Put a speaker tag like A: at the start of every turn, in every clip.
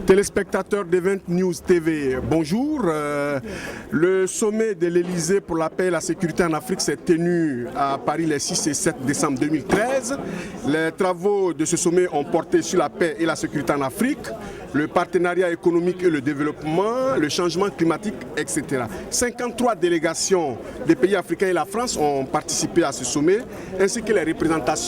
A: Téléspectateurs d'Event News TV, bonjour. Le sommet de l'Elysée pour la paix et la sécurité en Afrique s'est tenu à Paris les 6 et 7 décembre 2013. Les travaux de ce sommet ont porté sur la paix et la sécurité en Afrique, le partenariat économique et le développement, le changement climatique, etc. 53 délégations des pays africains et la France ont participé à ce sommet, ainsi que les représentants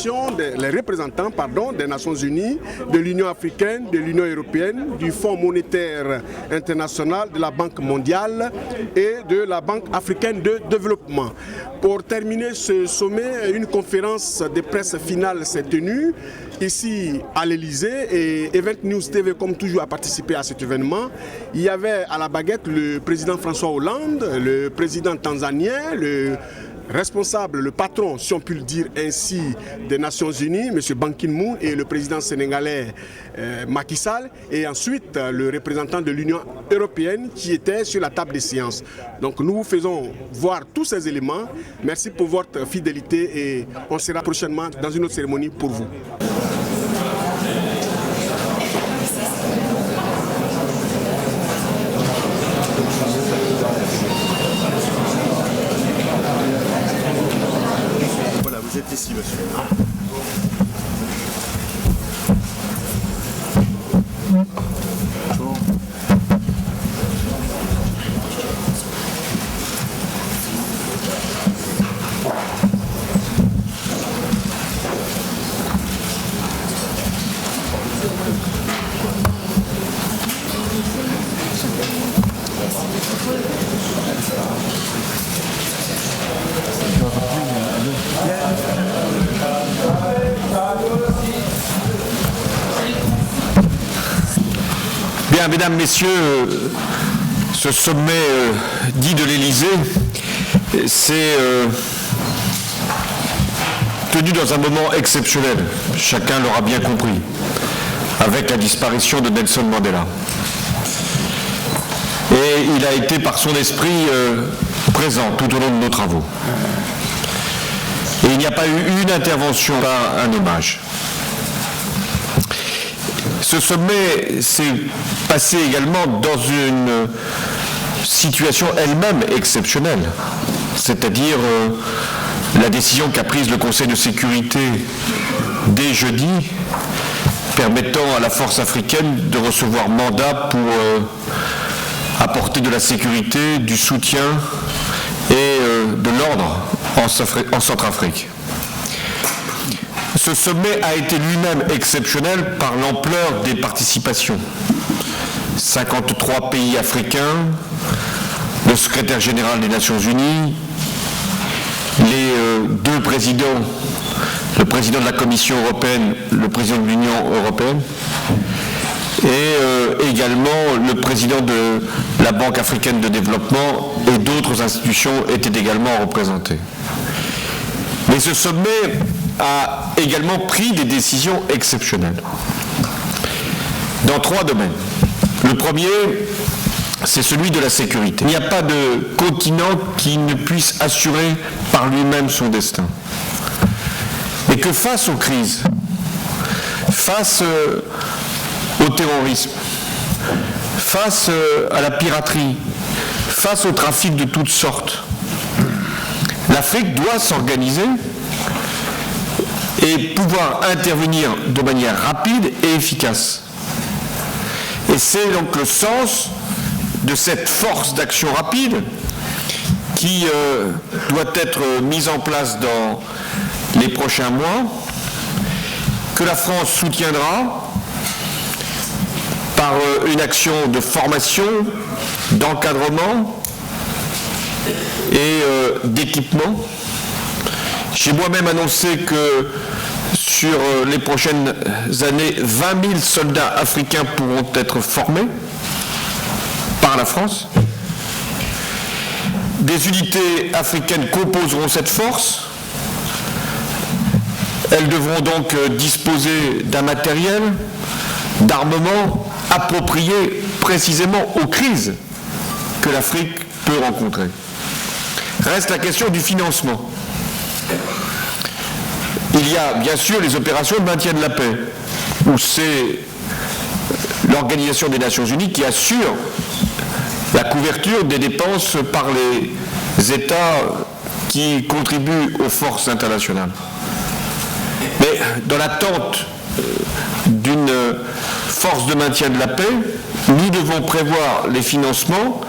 A: des Nations Unies, de l'Union africaine, de l'Union européenne, du Fonds monétaire international, de la Banque mondiale et de la Banque africaine de développement. Pour terminer ce sommet, une conférence de presse finale s'est tenue ici à l'Elysée et Event News TV, comme toujours, a participé à cet événement. Il y avait à la baguette le président François Hollande, le président tanzanien, le responsable, le patron, si on peut le dire ainsi, des Nations Unies, M. Ban Ki-moon, et le président sénégalais Macky Sall, et ensuite le représentant de l'Union européenne qui était sur la table des séances. Donc nous vous faisons voir tous ces éléments. Merci pour votre fidélité et on sera prochainement dans une autre cérémonie pour vous.
B: Vous êtes ici, monsieur. Bonjour.
C: Bien, mesdames, messieurs, ce sommet dit de l'Élysée s'est tenu dans un moment exceptionnel, chacun l'aura bien compris, avec la disparition de Nelson Mandela. Et il a été par son esprit présent tout au long de nos travaux. Et il n'y a pas eu une intervention, pas un hommage. Ce sommet s'est passé également dans une situation elle-même exceptionnelle, c'est-à-dire la décision qu'a prise le Conseil de sécurité dès jeudi, permettant à la force africaine de recevoir mandat pour apporter de la sécurité, du soutien et de l'ordre en Centrafrique. Ce sommet a été lui-même exceptionnel par l'ampleur des participations. 53 pays africains, le secrétaire général des Nations Unies, les deux présidents, le président de la Commission européenne, le président de l'Union européenne, et également le président de la Banque africaine de développement et d'autres institutions étaient également représentés. Mais ce sommet a également pris des décisions exceptionnelles dans 3 domaines. Le premier, c'est celui de la sécurité. Il n'y a pas de continent qui ne puisse assurer par lui-même son destin. Et que face aux crises, face au terrorisme, face à la piraterie, face au trafic de toutes sortes, l'Afrique doit s'organiser et pouvoir intervenir de manière rapide et efficace. Et c'est donc le sens de cette force d'action rapide qui doit être mise en place dans les prochains mois, que la France soutiendra par une action de formation, d'encadrement et d'équipement. J'ai moi-même annoncé que sur les prochaines années, 20 000 soldats africains pourront être formés par la France. Des unités africaines composeront cette force. Elles devront donc disposer d'un matériel, d'armement approprié précisément aux crises que l'Afrique peut rencontrer. Reste la question du financement. Il y a bien sûr les opérations de maintien de la paix, où c'est l'Organisation des Nations Unies qui assure la couverture des dépenses par les États qui contribuent aux forces internationales. Mais dans l'attente d'une force de maintien de la paix, nous devons prévoir les financements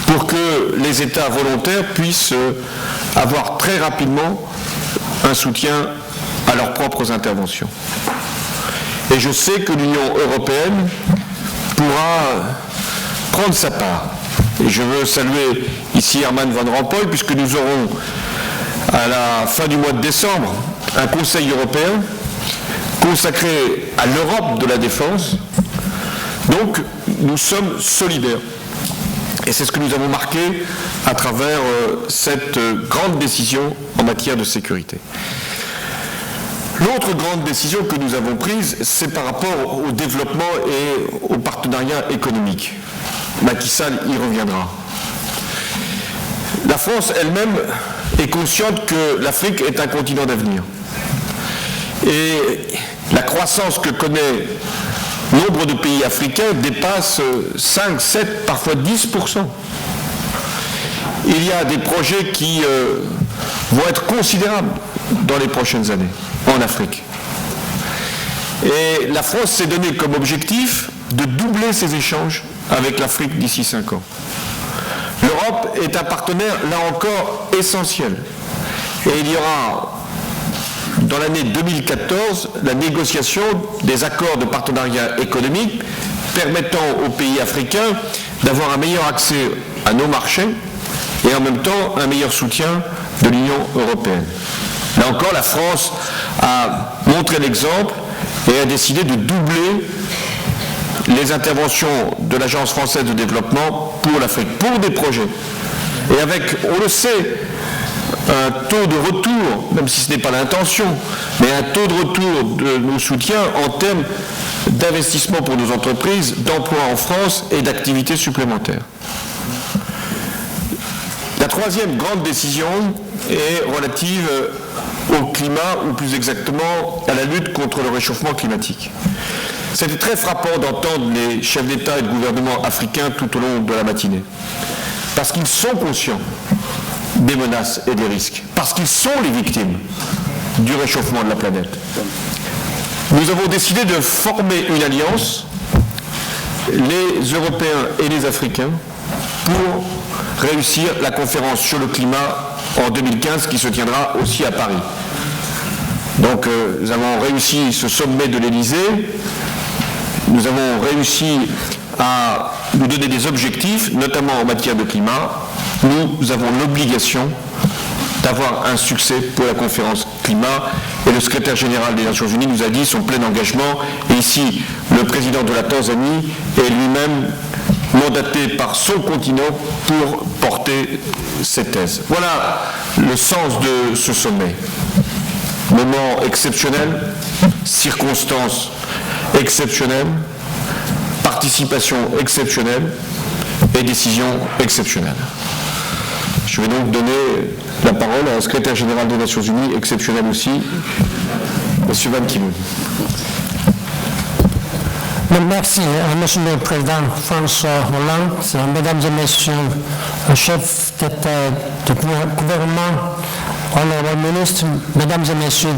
C: pour que les États volontaires puissent avoir très rapidement un soutien à leurs propres interventions. Et je sais que l'Union européenne pourra prendre sa part. Et je veux saluer ici Herman Van Rompuy, puisque nous aurons à la fin du mois de décembre un Conseil européen consacré à l'Europe de la défense. Donc nous sommes solidaires. Et c'est ce que nous avons marqué à travers cette grande décision en matière de sécurité. L'autre grande décision que nous avons prise, c'est par rapport au développement et au partenariat économique. Macky Sall y reviendra. La France elle-même est consciente que l'Afrique est un continent d'avenir. Et la croissance que connaît nombre de pays africains dépasse 5, 7, parfois 10%. Il y a des projets qui vont être considérables dans les prochaines années en Afrique. Et la France s'est donné comme objectif de doubler ses échanges avec l'Afrique d'ici 5 ans. L'Europe est un partenaire, là encore, essentiel. Et il y aura, dans l'année 2014, la négociation des accords de partenariat économique permettant aux pays africains d'avoir un meilleur accès à nos marchés et en même temps un meilleur soutien de l'Union européenne. Là encore, la France a montré l'exemple et a décidé de doubler les interventions de l'Agence française de développement pour l'Afrique, pour des projets. Et avec, on le sait, un taux de retour, même si ce n'est pas l'intention, mais un taux de retour de nos soutiens en termes d'investissement pour nos entreprises, d'emploi en France et d'activités supplémentaires. La troisième grande décision est relative au climat, ou plus exactement à la lutte contre le réchauffement climatique. C'était très frappant d'entendre les chefs d'État et de gouvernement africains tout au long de la matinée, parce qu'ils sont conscients des menaces et des risques, parce qu'ils sont les victimes du réchauffement de la planète. Nous avons décidé de former une alliance, les Européens et les Africains, pour réussir la conférence sur le climat en 2015 qui se tiendra aussi à Paris. Donc nous avons réussi ce sommet de l'Élysée, nous avons réussi à nous donner des objectifs, notamment en matière de climat. Nous avons l'obligation d'avoir un succès pour la conférence climat et le secrétaire général des Nations Unies nous a dit son plein engagement. Et ici, le président de la Tanzanie est lui-même mandaté par son continent pour porter ces thèses. Voilà le sens de ce sommet. Moment exceptionnel, circonstances exceptionnelles, participation exceptionnelle et décision exceptionnelle. Je vais donc donner la parole à un secrétaire général des Nations Unies, exceptionnel aussi, M. Ban Ki-moon.
D: Merci, Monsieur le Président François Hollande, Mesdames et Messieurs, chefs d'État de gouvernement, honorables ministres, Mesdames et Messieurs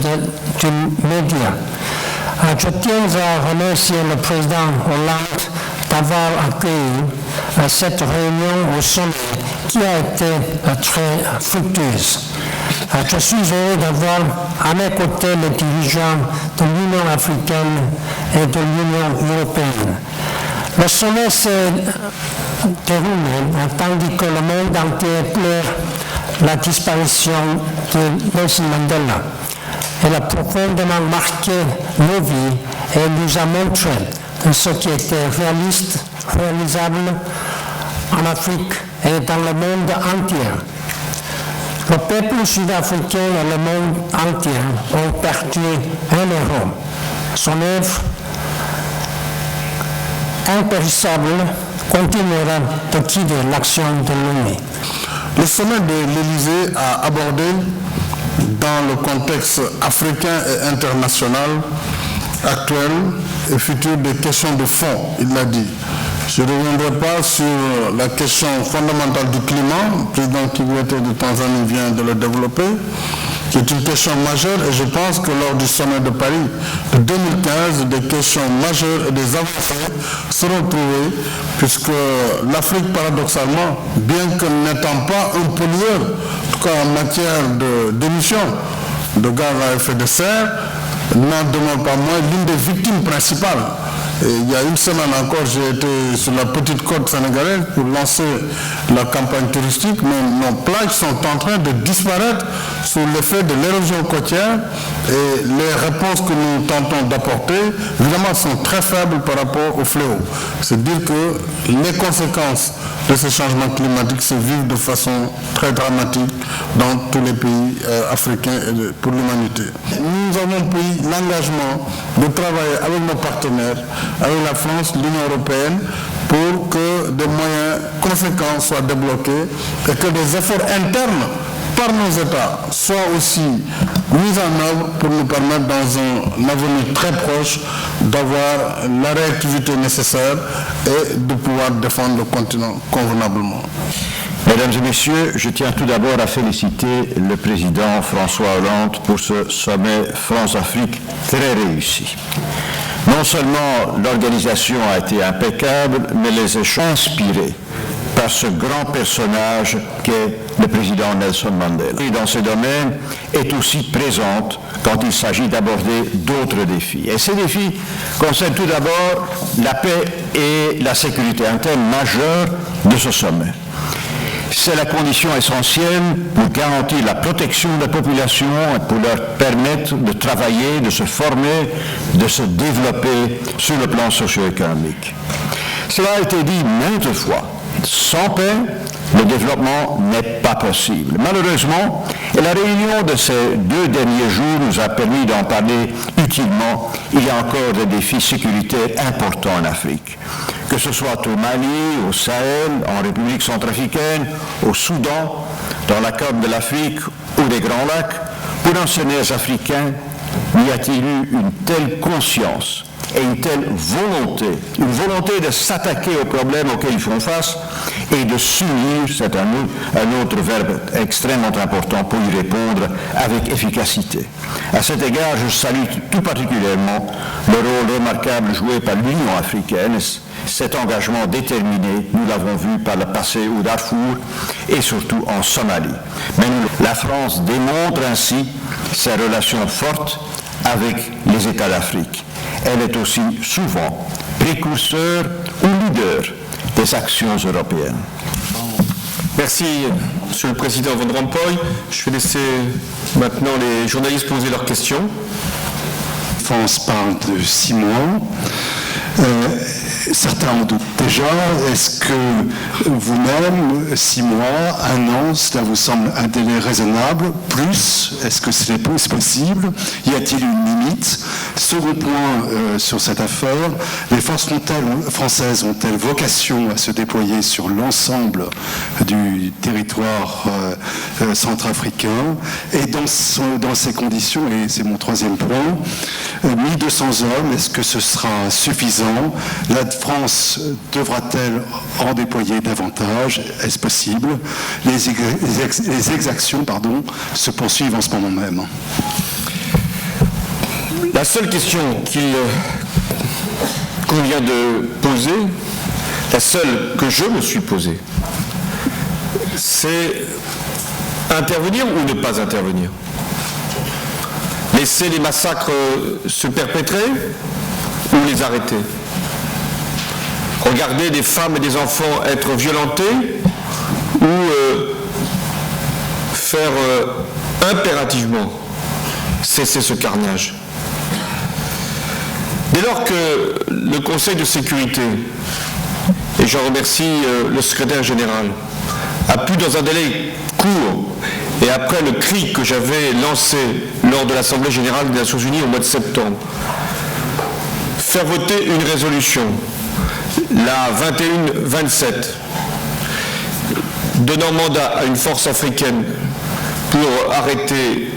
D: du média. Je tiens à remercier le Président Hollande d'avoir accueilli cette réunion au sommet qui a été très fructueuse. Je suis heureux d'avoir à mes côtés les dirigeants de l'Union africaine et de l'Union européenne. Le sommet s'est déroulé tandis que le monde entier pleure la disparition de Nelson Mandela. Elle a profondément marqué nos vies et nous a montré ce qui était réalisable en Afrique et dans le monde entier. Le peuple sud-africain et le monde entier ont perdu un héros. Son œuvre impérissable continuera de guider l'action de l'ONU.
E: Le sommet de l'Élysée a abordé, dans le contexte africain et international, actuelles et futures des questions de fond, il l'a dit. Je ne reviendrai pas sur la question fondamentale du climat. Le président Kikwete de Tanzanie vient de le développer, qui est une question majeure, et je pense que lors du sommet de Paris de 2015, des questions majeures et des avancées seront trouvées, puisque l'Afrique, paradoxalement, bien que n'étant pas un pollueur, en tout cas en matière d'émissions de gaz à effet de serre, n'en demeure pas moins l'une des victimes principales. Et il y a une semaine encore, j'ai été sur la petite côte sénégalaise pour lancer la campagne touristique, mais nos plages sont en train de disparaître sous l'effet de l'érosion côtière, et les réponses que nous tentons d'apporter, évidemment, sont très faibles par rapport au fléau. C'est dire que les conséquences de ces changements climatiques se vivent de façon très dramatique dans tous les pays africains et pour l'humanité. Nous avons pris l'engagement de travailler avec nos partenaires, avec la France, l'Union européenne, pour que des moyens conséquents soient débloqués et que des efforts internes par nos États soient aussi mis en œuvre pour nous permettre dans un avenir très proche d'avoir la réactivité nécessaire et de pouvoir défendre le continent convenablement.
F: Mesdames et messieurs, je tiens tout d'abord à féliciter le président François Hollande pour ce sommet France-Afrique très réussi. Non seulement l'organisation a été impeccable, mais les échanges inspirés par ce grand personnage qu'est le président Nelson Mandela. Et dans ce domaine est aussi présente quand il s'agit d'aborder d'autres défis. Et ces défis concernent tout d'abord la paix et la sécurité, un thème majeur de ce sommet. C'est la condition essentielle pour garantir la protection des populations et pour leur permettre de travailler, de se former, de se développer sur le plan socio-économique. Cela a été dit maintes fois. Sans paix, le développement n'est pas possible. Malheureusement, la réunion de ces 2 derniers jours nous a permis d'en parler utilement. Il y a encore des défis sécuritaires importants en Afrique. Que ce soit au Mali, au Sahel, en République centrafricaine, au Soudan, dans la Corne de l'Afrique ou des Grands Lacs, pour anciens africains, y a-t-il eu une telle conscience et une telle volonté de s'attaquer aux problèmes auxquels ils font face et de s'unir, c'est un autre verbe extrêmement important pour y répondre avec efficacité. À cet égard, je salue tout particulièrement le rôle remarquable joué par l'Union africaine. Cet engagement déterminé, nous l'avons vu par le passé au Darfour et surtout en Somalie. Mais la France démontre ainsi ses relations fortes avec les États d'Afrique. Elle est aussi souvent précurseur ou leader des actions européennes.
C: Merci, Monsieur le Président Van Rompuy. Je vais laisser maintenant les journalistes poser leurs questions.
B: France parle de 6 mois. Certains en doutent déjà. Est-ce que vous-même, 6 mois, 1 an, cela vous semble un délai raisonnable? Plus, est-ce que c'est possible? Y a-t-il une limite? Second point sur cette affaire, les forces françaises ont-elles vocation à se déployer sur l'ensemble du territoire centrafricain? Et dans ces conditions, et c'est mon 3e point, 1200 hommes, est-ce que ce sera suffisant? La France devra-t-elle en déployer davantage? Est-ce possible? Les exactions se poursuivent en ce moment même.
C: La seule question qu'il convient de poser, la seule que je me suis posée, c'est intervenir ou ne pas intervenir? Laisser les massacres se perpétrer ou les arrêter? Regarder des femmes et des enfants être violentés ou faire impérativement cesser ce carnage? Dès lors que le Conseil de sécurité, et j'en remercie le secrétaire général, a pu dans un délai court, et après le cri que j'avais lancé lors de l'Assemblée générale des Nations unies au mois de septembre, faire voter une résolution, la 21-27, donnant mandat à une force africaine pour arrêter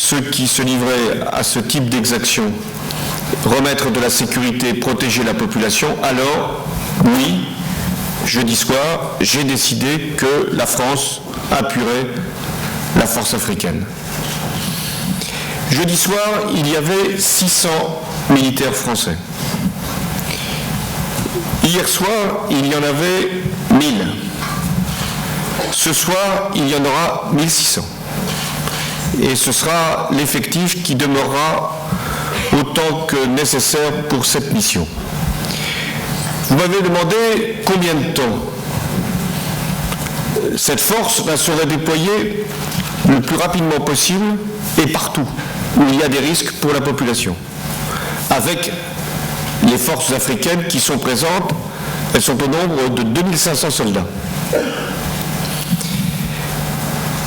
C: ceux qui se livraient à ce type d'exaction remettre de la sécurité, protéger la population, alors, oui, jeudi soir, j'ai décidé que la France appuierait la force africaine. Jeudi soir, il y avait 600 militaires français. Hier soir, il y en avait 1000. Ce soir, il y en aura 1600. Et ce sera l'effectif qui demeurera autant que nécessaire pour cette mission. Vous m'avez demandé combien de temps. Cette force va se redéployer le plus rapidement possible et partout où il y a des risques pour la population. Avec les forces africaines qui sont présentes, elles sont au nombre de 2500 soldats.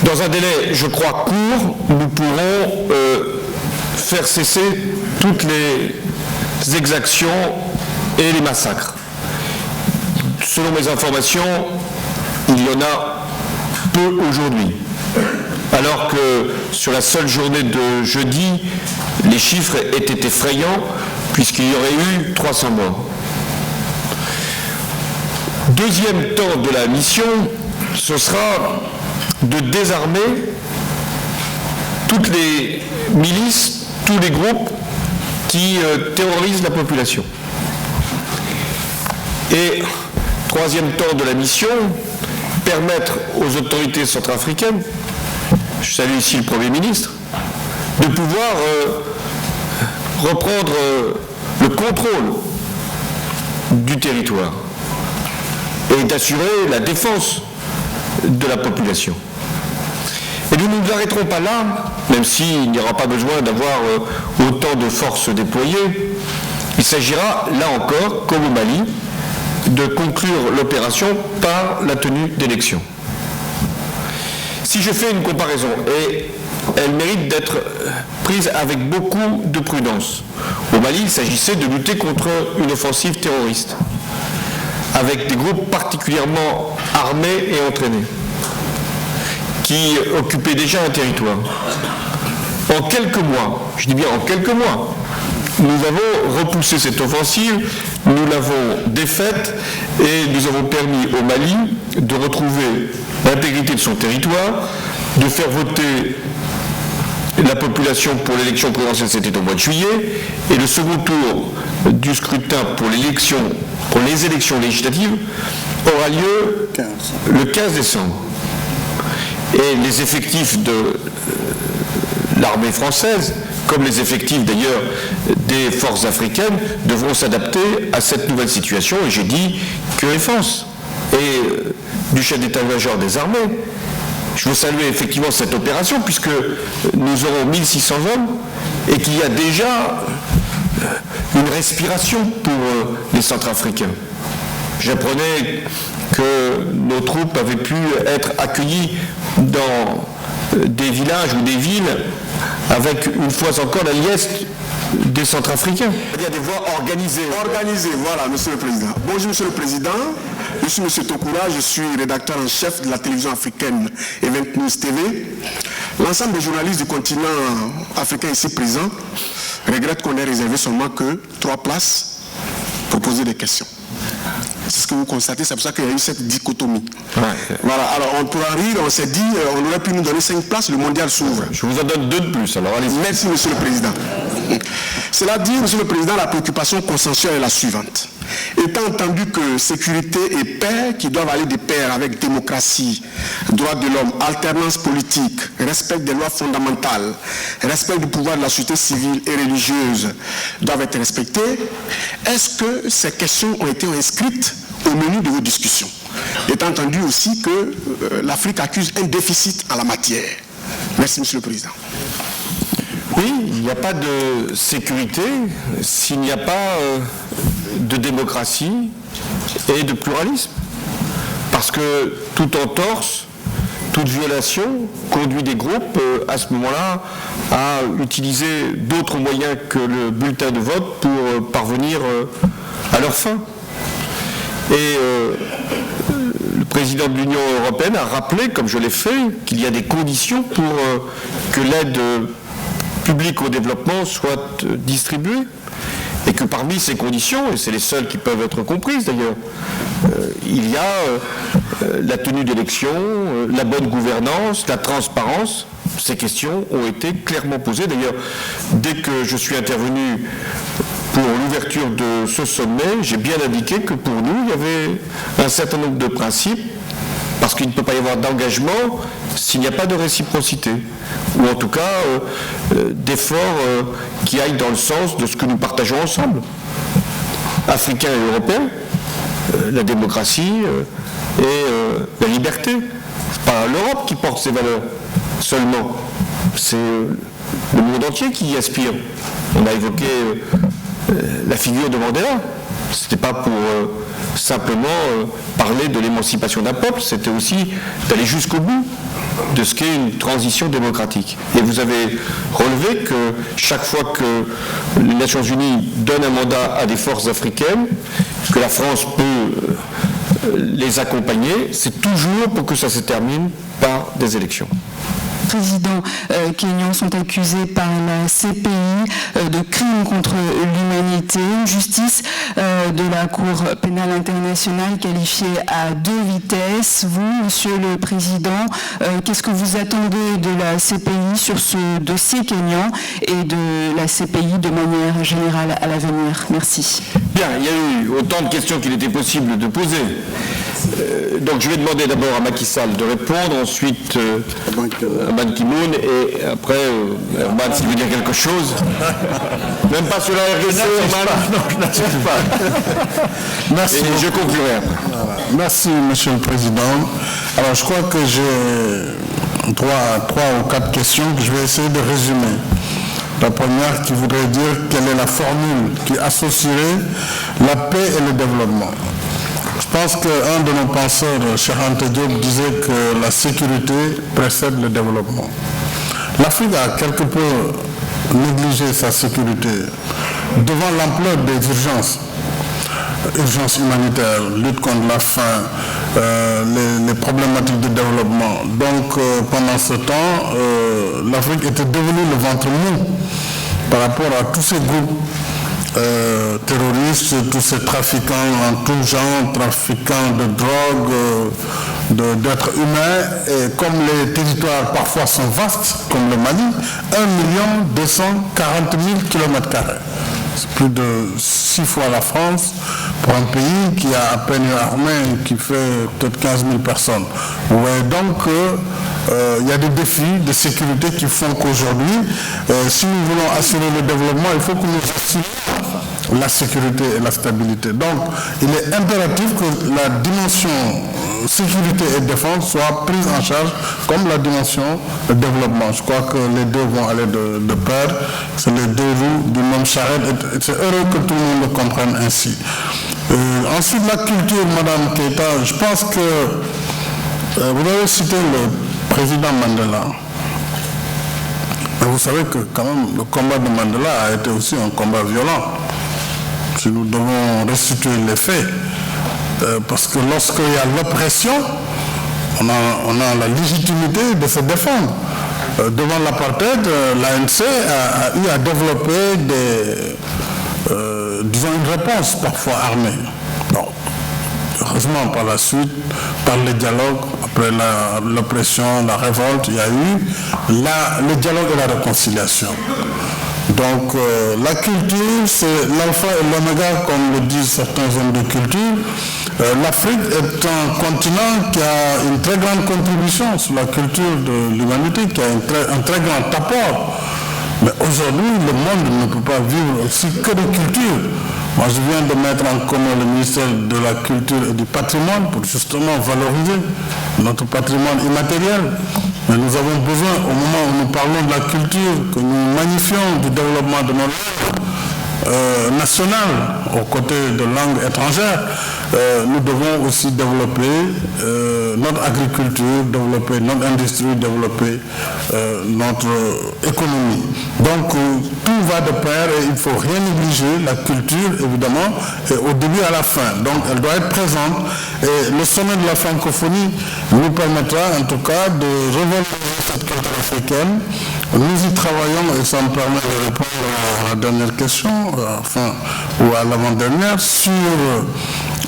C: Dans un délai, je crois, court, nous pourrons faire cesser toutes les exactions et les massacres. Selon mes informations, il y en a peu aujourd'hui. Alors que sur la seule journée de jeudi, les chiffres étaient effrayants puisqu'il y aurait eu 300 morts. Deuxième temps de la mission, ce sera de désarmer toutes les milices, tous les groupes qui terrorisent la population. Et troisième temps de la mission, permettre aux autorités centrafricaines, je salue ici le Premier ministre, de pouvoir reprendre le contrôle du territoire et d'assurer la défense de la population. Et nous ne nous arrêterons pas là, même s'il n'y aura pas besoin d'avoir autant de forces déployées. Il s'agira, là encore, comme au Mali, de conclure l'opération par la tenue d'élections. Si je fais une comparaison, et elle mérite d'être prise avec beaucoup de prudence, au Mali, il s'agissait de lutter contre une offensive terroriste, avec des groupes particulièrement armés et entraînés, qui occupaient déjà un territoire. En quelques mois, je dis bien en quelques mois, nous avons repoussé cette offensive, nous l'avons défaite et nous avons permis au Mali de retrouver l'intégrité de son territoire, de faire voter la population pour l'élection présidentielle, c'était au mois de juillet, et le second tour du scrutin pour les élections législatives aura lieu le 15 décembre. Et les effectifs de l'armée française, comme les effectifs d'ailleurs des forces africaines, devront s'adapter à cette nouvelle situation. Et j'ai dit que les forces et du chef d'état-major des armées, je veux saluer effectivement cette opération puisque nous aurons 1600 hommes et qu'il y a déjà une respiration pour les Centrafricains. J'apprenais que nos troupes avaient pu être accueillies dans des villages ou des villes avec une fois encore la liesse des Centrafricains. Il y a des voies organisées.
A: Organisées, voilà, Monsieur le Président. Bonjour, Monsieur le Président. Je suis Monsieur Tokura, je suis rédacteur en chef de la télévision africaine Event News TV. L'ensemble des journalistes du continent africain ici présents regrettent qu'on ait réservé seulement que 3 places pour poser des questions. C'est ce que vous constatez, c'est pour ça qu'il y a eu cette dichotomie. Ouais. Voilà, alors on pourra rire, on s'est dit, on aurait pu nous donner 5 places, le mondial s'ouvre.
C: Je vous en donne 2 de plus, alors allez-y.
A: Merci, Monsieur le Président. Cela dit, Monsieur le Président, la préoccupation consensuelle est la suivante. Étant entendu que sécurité et paix, qui doivent aller de pair avec démocratie, droits de l'homme, alternance politique, respect des lois fondamentales, respect du pouvoir de la société civile et religieuse, doivent être respectées, est-ce que ces questions ont été inscrites au menu de vos discussions? Étant entendu aussi que l'Afrique accuse un déficit en la matière. Merci, Monsieur le Président.
C: Oui, il n'y a pas de sécurité s'il n'y a pas de démocratie et de pluralisme. Parce que toute entorse, toute violation conduit des groupes à ce moment-là à utiliser d'autres moyens que le bulletin de vote pour parvenir à leur fin. Et le président de l'Union européenne a rappelé, comme je l'ai fait, qu'il y a des conditions pour que l'aide publique au développement soit distribuée, et que parmi ces conditions, et c'est les seules qui peuvent être comprises d'ailleurs, il y a la tenue d'élections, la bonne gouvernance, la transparence. Ces questions ont été clairement posées. D'ailleurs, dès que je suis intervenu pour l'ouverture de ce sommet, j'ai bien indiqué que pour nous, il y avait un certain nombre de principes, parce qu'il ne peut pas y avoir d'engagement s'il n'y a pas de réciprocité, ou en tout cas d'efforts qui aillent dans le sens de ce que nous partageons ensemble, africains et européens, la démocratie et la liberté. C'est pas l'Europe qui porte ces valeurs seulement, c'est le monde entier qui y aspire. On a évoqué la figure de Mandela. Ce n'était pas pour simplement parler de l'émancipation d'un peuple, c'était aussi d'aller jusqu'au bout de ce qu'est une transition démocratique. Et vous avez relevé que chaque fois que les Nations Unies donnent un mandat à des forces africaines, que la France peut les accompagner, c'est toujours pour que ça se termine par des élections.
G: Présidents kenyans sont accusés par la CPI de crimes contre l'humanité, une justice de la Cour pénale internationale qualifiée à 2 vitesses. Vous, Monsieur le Président, qu'est-ce que vous attendez de la CPI sur ce dossier kenyan et de la CPI de manière générale à l'avenir? Merci.
C: Bien, il y a eu autant de questions qu'il était possible de poser. Donc je vais demander d'abord à Macky Sall de répondre, ensuite à Ban Ki-moon et après Herman s'il veut dire quelque chose. Même pas sur la RDC, Herman.
E: Non, je n'assiste pas. Merci.
C: Et je conclurai après.
E: Voilà. Merci, Monsieur le Président. Alors je crois que j'ai trois ou quatre questions que je vais essayer de résumer. La première qui voudrait dire quelle est la formule qui associerait la paix et le développement. Je pense qu'un de nos penseurs, Cheikh Anta Diop, disait que la sécurité précède le développement. L'Afrique a quelque peu négligé sa sécurité devant l'ampleur des urgences. Urgences humanitaires, lutte contre la faim, les problématiques de développement. Donc pendant ce temps, l'Afrique était devenue le ventre mou par rapport à tous ces groupes terroristes, tous ces trafiquants en tout genre, trafiquants de drogue, d'êtres humains, et comme les territoires parfois sont vastes, comme le Mali, 1 240 000 km². C'est plus de 6 fois la France pour un pays qui a à peine une armée qui fait peut-être 15 000 personnes. Vous voyez donc qu'il y a des défis de sécurité qui font qu'aujourd'hui, si nous voulons assurer le développement, il faut que nous assurions la sécurité et la stabilité. Donc, il est impératif que la dimension sécurité et défense soit prise en charge comme la dimension de développement. Je crois que les deux vont aller de pair. C'est les deux roues du même charrette. C'est heureux que tout le monde le comprenne ainsi. Ensuite, la culture, Madame Keïta, je pense que vous avez cité le président Mandela. Mais vous savez que quand même le combat de Mandela a été aussi un combat violent. Si nous devons restituer les faits, parce que lorsqu'il y a l'oppression, on a la légitimité de se défendre. Devant l'apartheid, l'ANC a eu à développer disons une réponse parfois armée. Bon, heureusement par la suite, par le dialogue, après l'oppression, la révolte, il y a eu le dialogue et la réconciliation. Donc la culture, c'est l'alpha et l'oméga, comme le disent certains hommes de culture. L'Afrique est un continent qui a une très grande contribution sur la culture de l'humanité, qui a un très grand apport. Mais aujourd'hui, le monde ne peut pas vivre aussi que de culture. Moi, je viens de mettre en commun le ministère de la Culture et du Patrimoine pour justement valoriser notre patrimoine immatériel. Mais nous avons besoin, au moment où nous parlons de la culture, que nous magnifions du développement de nos langues nationales aux côtés de langues étrangères. Nous devons aussi développer notre agriculture, développer notre industrie, développer notre économie. Donc tout va de pair et il ne faut rien négliger, la culture évidemment, au début à la fin. Donc elle doit être présente et le sommet de la francophonie nous permettra en tout cas de revaloriser cette culture africaine Nous y travaillons et ça me permet de répondre à la dernière question, ou à l'avant-dernière, sur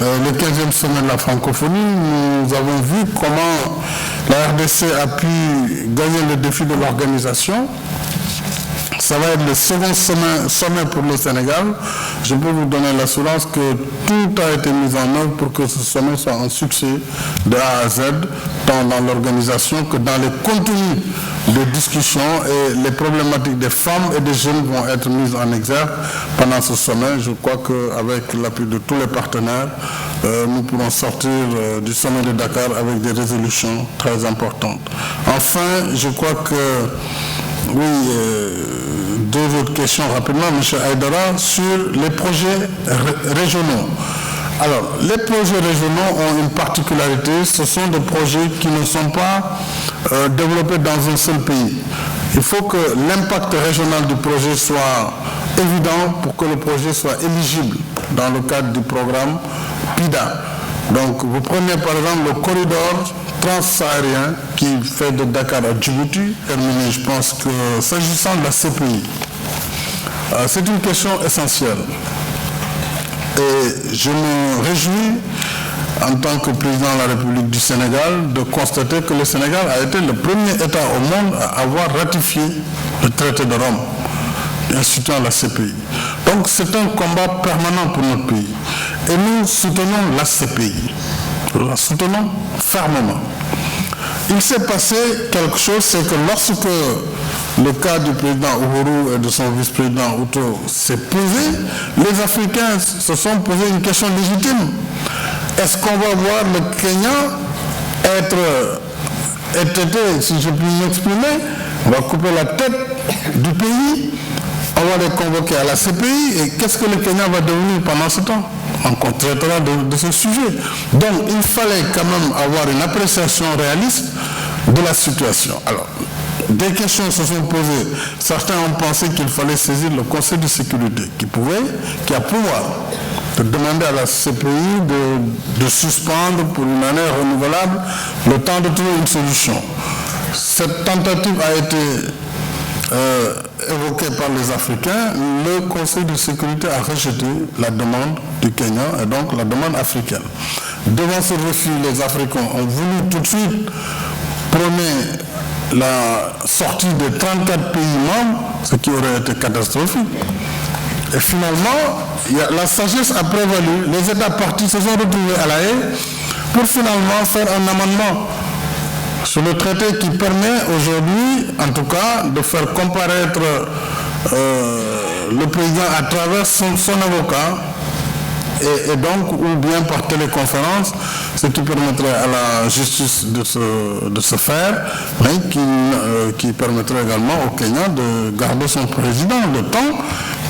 E: le 15e sommet de la francophonie. Nous avons vu comment la RDC a pu gagner le défi de l'organisation. Ça va être le second sommet pour le Sénégal. Je peux vous donner l'assurance que tout a été mis en œuvre pour que ce sommet soit un succès de A à Z, tant dans l'organisation que dans les contenus de discussion, et les problématiques des femmes et des jeunes vont être mises en exergue pendant ce sommet. Je crois qu'avec l'appui de tous les partenaires, nous pourrons sortir du sommet de Dakar avec des résolutions très importantes. Enfin, je crois que, oui, deux autres questions rapidement, M. Aïdara, sur les projets régionaux. Alors, les projets régionaux ont une particularité, ce sont des projets qui ne sont pas développés dans un seul pays. Il faut que l'impact régional du projet soit évident pour que le projet soit éligible dans le cadre du programme PIDA. Donc, vous prenez par exemple le corridor trans-saharien qui fait de Dakar à Djibouti, terminé. Je pense que s'agissant de la CPI, c'est une question essentielle. Et je me réjouis, en tant que président de la République du Sénégal, de constater que le Sénégal a été le premier État au monde à avoir ratifié le traité de Rome, instituant la CPI. Donc c'est un combat permanent pour notre pays. Et nous soutenons la CPI. Nous la soutenons fermement. Il s'est passé quelque chose, c'est que lorsque le cas du président Uhuru et de son vice-président Outo s'est posé, les Africains se sont posé une question légitime. Est-ce qu'on va voir le Kenya être traité, si je puis m'exprimer, on va couper la tête du pays, on va les convoquer à la CPI, et qu'est-ce que le Kenya va devenir pendant ce temps? On traitera de ce sujet. Donc il fallait quand même avoir une appréciation réaliste de la situation. Alors, des questions se sont posées. Certains ont pensé qu'il fallait saisir le Conseil de sécurité qui a pouvoir de demander à la CPI de suspendre pour une année renouvelable le temps de trouver une solution. Cette tentative a été évoquée par les Africains. Le Conseil de sécurité a rejeté la demande du Kenya et donc la demande africaine. Devant ce refus, les Africains ont voulu tout de suite prôner la sortie de 34 pays membres, ce qui aurait été catastrophique. Et finalement, la sagesse a prévalu. Les États partis se sont retrouvés à La Haye pour finalement faire un amendement sur le traité qui permet aujourd'hui, en tout cas, de faire comparaître le président à travers son avocat, et donc, ou bien par téléconférence, ce qui permettrait à la justice de se faire, mais qui permettrait également au Kenya de garder son président le temps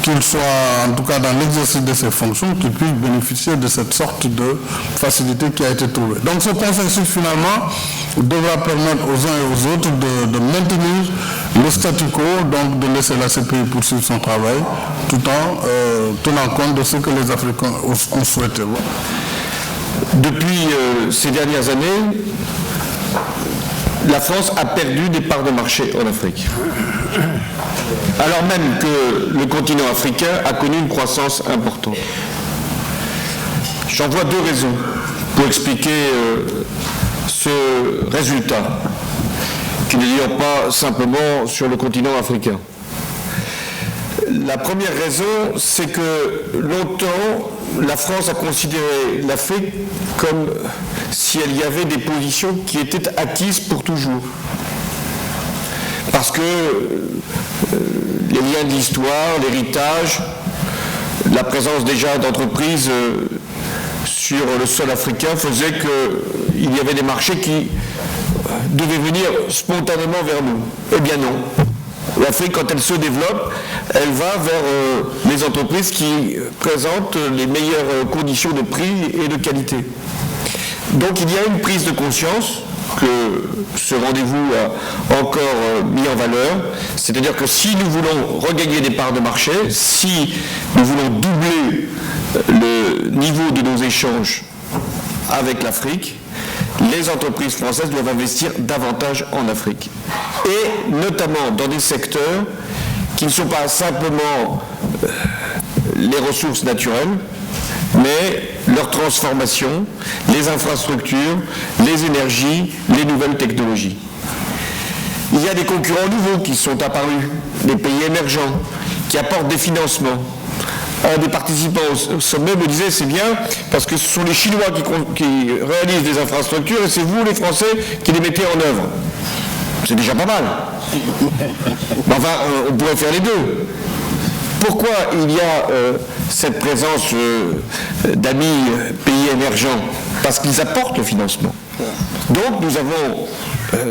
E: qu'il soit, en tout cas dans l'exercice de ses fonctions, qu'il puisse bénéficier de cette sorte de facilité qui a été trouvée. Donc ce consensus finalement devra permettre aux uns et aux autres de maintenir le statu quo, donc de laisser la CPI poursuivre son travail, tout en tenant compte de ce que les Africains ont souhaité.
C: Depuis ces dernières années, la France a perdu des parts de marché en Afrique. Alors même que le continent africain a connu une croissance importante. J'en vois deux raisons pour expliquer ce résultat, qui ne dure pas simplement sur le continent africain. La première raison, c'est que longtemps, la France a considéré l'Afrique comme si elle y avait des positions qui étaient acquises pour toujours. Parce que les liens de l'histoire, l'héritage, la présence déjà d'entreprises sur le sol africain faisaient qu'il y avait des marchés qui devaient venir spontanément vers nous. Eh bien non. L'Afrique, quand elle se développe, elle va vers les entreprises qui présentent les meilleures conditions de prix et de qualité. Donc il y a une prise de conscience que ce rendez-vous a encore mis en valeur, c'est-à-dire que si nous voulons regagner des parts de marché, si nous voulons doubler le niveau de nos échanges avec l'Afrique, les entreprises françaises doivent investir davantage en Afrique. et notamment dans des secteurs qui ne sont pas simplement les ressources naturelles, mais leur transformation, les infrastructures, les énergies, les nouvelles technologies. Il y a des concurrents nouveaux qui sont apparus, des pays émergents, qui apportent des financements. Un des participants au sommet me disait, c'est bien, parce que ce sont les Chinois qui réalisent des infrastructures et c'est vous, les Français, qui les mettez en œuvre. C'est déjà pas mal. Mais enfin, on pourrait faire les deux. Pourquoi il y a cette présence d'amis pays émergents? Parce qu'ils apportent le financement. Donc nous avons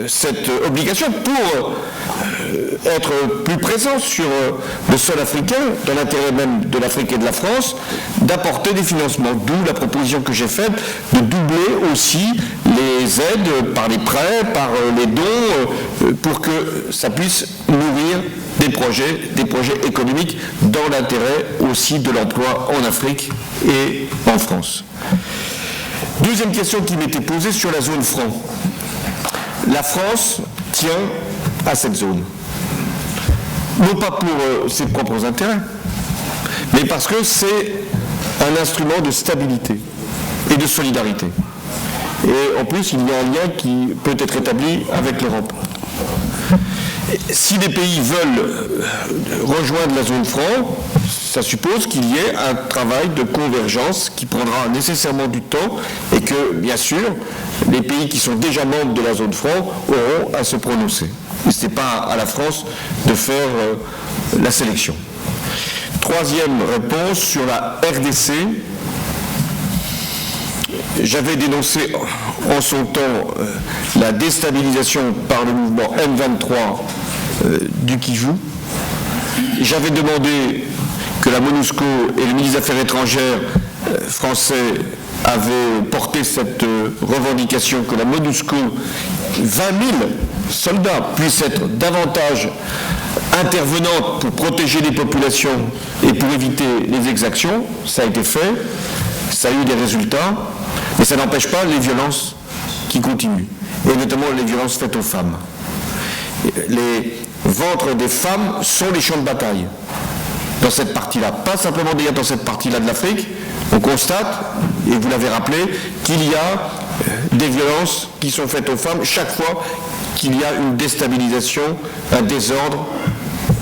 C: cette obligation pour être plus présents sur le sol africain, dans l'intérêt même de l'Afrique et de la France, d'apporter des financements. D'où la proposition que j'ai faite de doubler aussi les aides par les prêts, par les dons, pour que ça puisse nourrir des projets économiques dans l'intérêt aussi de l'emploi en Afrique et en France. Deuxième question qui m'était posée sur la zone franc. La France tient à cette zone. Non pas pour ses propres intérêts, mais parce que c'est un instrument de stabilité et de solidarité. Et en plus, il y a un lien qui peut être établi avec l'Europe. Si les pays veulent rejoindre la zone franc, ça suppose qu'il y ait un travail de convergence qui prendra nécessairement du temps et que, bien sûr, les pays qui sont déjà membres de la zone franc auront à se prononcer. Et ce n'est pas à la France de faire la sélection. Troisième réponse sur la RDC. J'avais dénoncé en son temps la déstabilisation par le mouvement M23 du Kivu. J'avais demandé que la MONUSCO et le ministre des Affaires étrangères français avaient porté cette revendication que la MONUSCO, 20 000 soldats, puissent être davantage intervenantes pour protéger les populations et pour éviter les exactions. Ça a été fait, ça a eu des résultats, mais ça n'empêche pas les violences qui continuent, et notamment les violences faites aux femmes. Les ventres des femmes sont les champs de bataille dans cette partie-là, pas simplement d'ailleurs dans cette partie-là de l'Afrique. On constate, et vous l'avez rappelé, qu'il y a des violences qui sont faites aux femmes chaque fois qu'il y a une déstabilisation, un désordre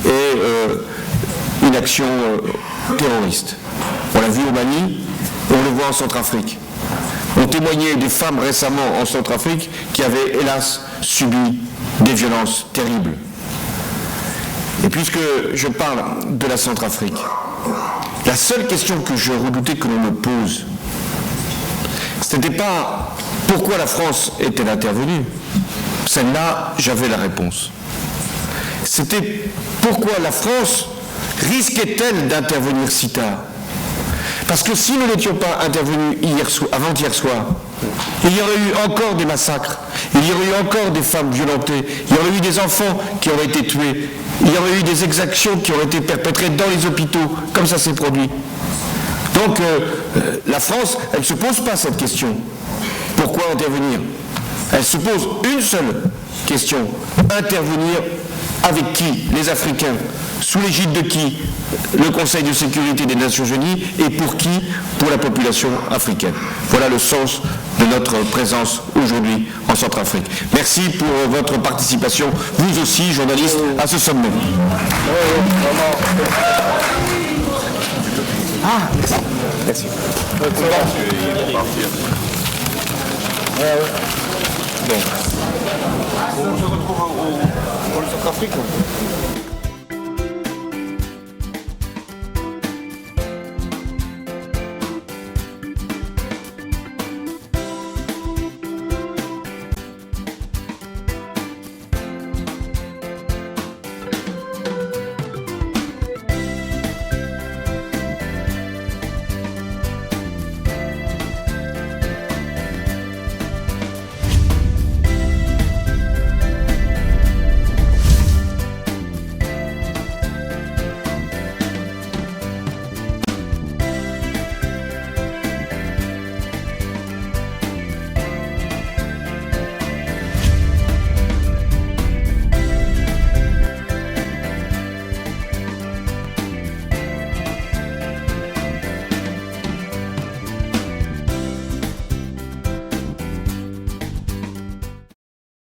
C: et une action terroriste. On l'a vu au Mali, on le voit en Centrafrique. On témoignait des femmes récemment en Centrafrique qui avaient hélas subi des violences terribles. Et puisque je parle de la Centrafrique, la seule question que je redoutais que l'on me pose, ce n'était pas pourquoi la France est-elle intervenue. Celle-là, j'avais la réponse. C'était pourquoi la France risquait-elle d'intervenir si tard. Parce que si nous n'étions pas intervenus avant-hier soir, il y aurait eu encore des massacres, il y aurait eu encore des femmes violentées, il y aurait eu des enfants qui auraient été tués, il y aurait eu des exactions qui auraient été perpétrées dans les hôpitaux, comme ça s'est produit. Donc la France, elle ne se pose pas cette question. Pourquoi intervenir? Elle se pose une seule question. Intervenir avec qui? Les Africains. Sous l'égide de qui? Le Conseil de sécurité des Nations Unies. Et pour qui? Pour la population africaine. Voilà le sens de notre présence aujourd'hui en Centrafrique. Merci pour votre participation, vous aussi, journalistes, à ce sommet. Ah, merci. On se retrouve au Centrafrique.